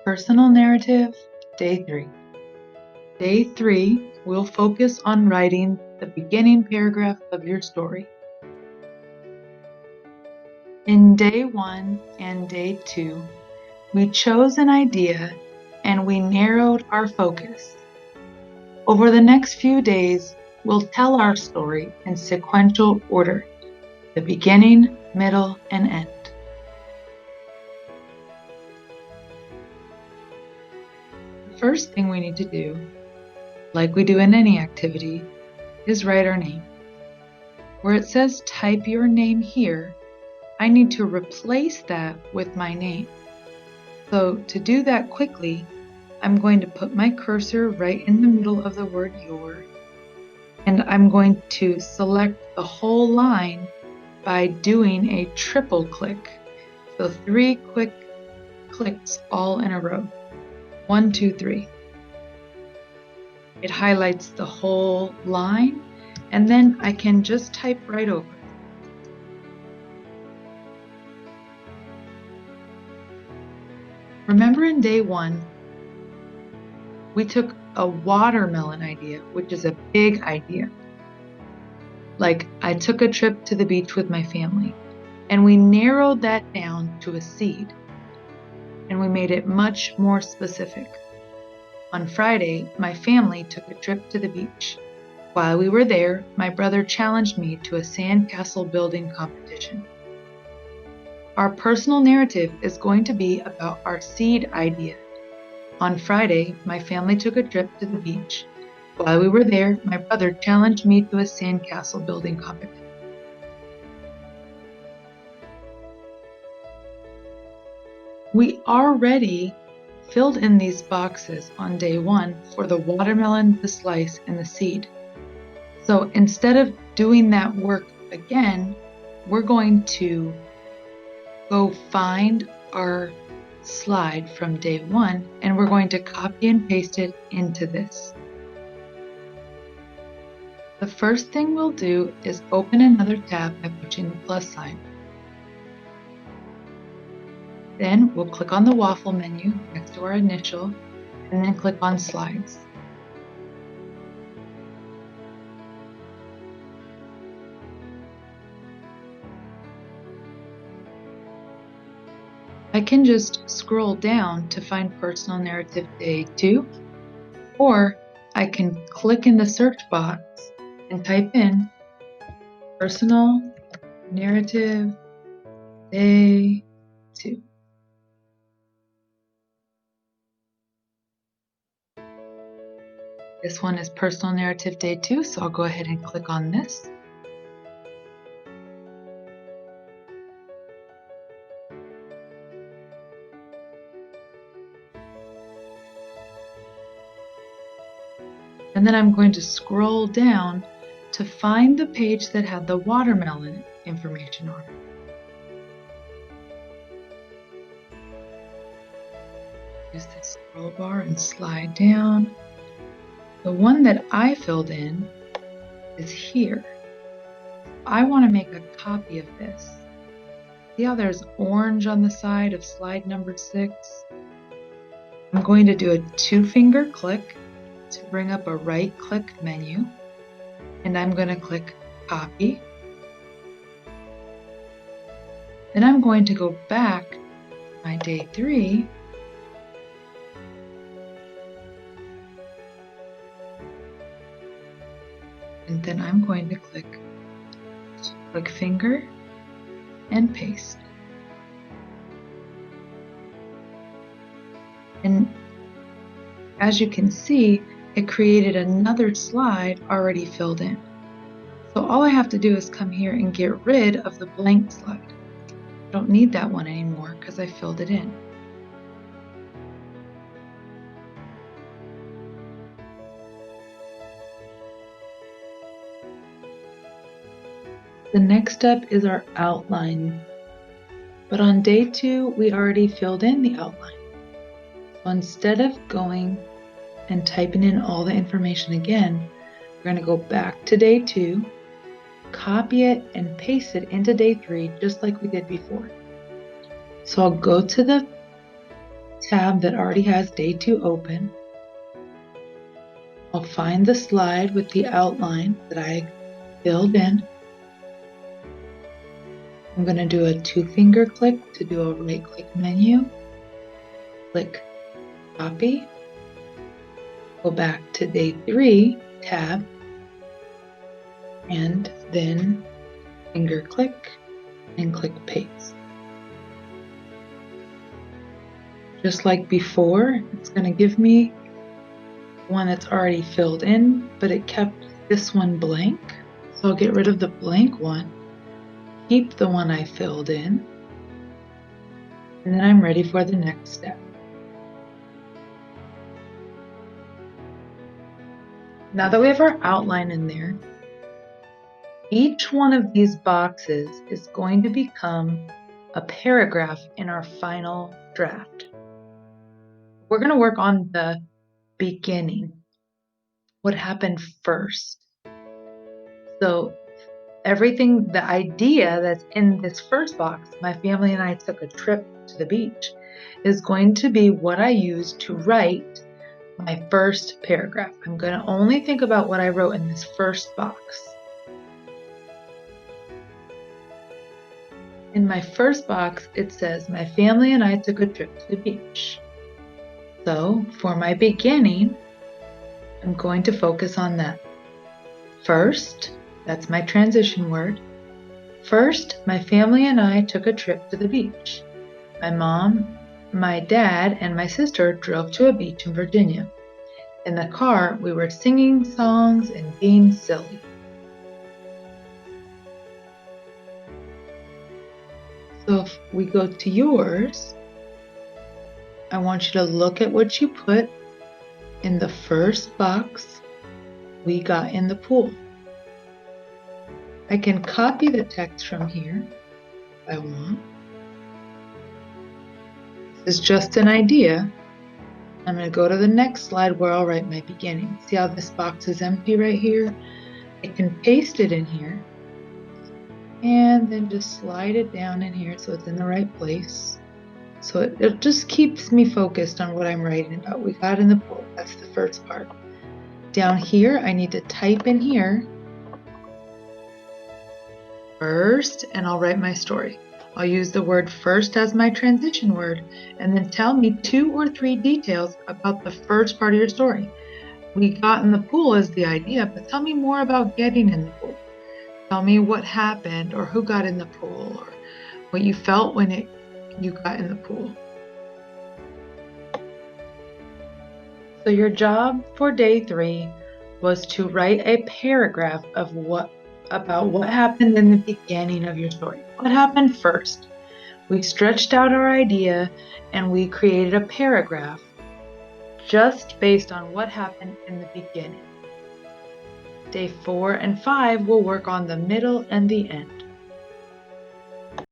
Personal narrative, day 3. Day 3, we'll focus on writing the beginning paragraph of your story. In day 1 and day 2, we chose an idea and we narrowed our focus. Over the next few days, we'll tell our story in sequential order, the beginning, middle, and end. The first thing we need to do, like we do in any activity, is write our name. Where it says type your name here, I need to replace that with my name. So to do that quickly, I'm going to put my cursor right in the middle of the word your, and I'm going to select the whole line by doing a triple click. So 3 quick clicks all in a row. 1, 2, 3. It highlights the whole line, and then I can just type right over. Remember in day 1, we took a watermelon idea, which is a big idea. Like, I took a trip to the beach with my family, and we narrowed that down to a seed, and we made it much more specific. On Friday, my family took a trip to the beach. While we were there, my brother challenged me to a Sandcastle Building competition. Our personal narrative is going to be about our seed idea. On Friday, my family took a trip to the beach. While we were there, my brother challenged me to a sandcastle building competition. We already filled in these boxes on day 1 for the watermelon, the slice, and the seed. So instead of doing that work again, we're going to go find our slide from day 1, and we're going to copy and paste it into this. The first thing we'll do is open another tab by pushing the plus sign. Then we'll click on the waffle menu next to our initial, and then click on Slides. I can just scroll down to find Personal Narrative Day 2, or I can click in the search box and type in Personal Narrative Day 2. This one is Personal Narrative Day 2, so I'll go ahead and click on this. And then I'm going to scroll down to find the page that had the watermelon information on it. Use this scroll bar and slide down. The one that I filled in is here. I want to make a copy of this. See how there's orange on the side of slide number 6? I'm going to do a 2-finger click to bring up a right-click menu, and I'm going to click Copy. Then I'm going to go back to my day 3, and then I'm going to click finger and paste. And as you can see, it created another slide already filled in. So all I have to do is come here and get rid of the blank slide. I don't need that one anymore because I filled it in. The next step is our outline. But on day 2, we already filled in the outline. So instead of going and typing in all the information again, we're going to go back to day 2, copy it, and paste it into day 3 just like we did before. So I'll go to the tab that already has day 2 open. I'll find the slide with the outline that I filled in. I'm going to do a 2-finger click to do a right-click menu. Click copy. Go back to day 3 tab. And then finger click and click paste. Just like before, it's going to give me one that's already filled in, but it kept this one blank. So I'll get rid of the blank one, keep the one I filled in, and then I'm ready for the next step. Now that we have our outline in there, each one of these boxes is going to become a paragraph in our final draft. We're going to work on the beginning. What happened first? So everything, the idea that's in this first box, my family and I took a trip to the beach, is going to be what I use to write my first paragraph. I'm going to only think about what I wrote in this first box. In my first box, it says, my family and I took a trip to the beach. So for my beginning, I'm going to focus on that. First, that's my transition word. First, my family and I took a trip to the beach. My mom, my dad, and my sister drove to a beach in Virginia. In the car, we were singing songs and being silly. So if we go to yours, I want you to look at what you put in the first box we got in the pool. I can copy the text from here if I want. This is just an idea. I'm going to go to the next slide where I'll write my beginning. See how this box is empty right here? I can paste it in here and then just slide it down in here so it's in the right place. So it just keeps me focused on what I'm writing about. We got in the pool. That's the first part. Down here, I need to type in here first, and I'll write my story. I'll use the word first as my transition word, and then tell me 2 or 3 details about the first part of your story. We got in the pool is the idea, but tell me more about getting in the pool. Tell me what happened, or who got in the pool, or what you felt when you got in the pool. So your job for day 3 was to write a paragraph of about what happened in the beginning of your story. What happened first? We stretched out our idea and we created a paragraph just based on what happened in the beginning. Day 4 and 5 will work on the middle and the end.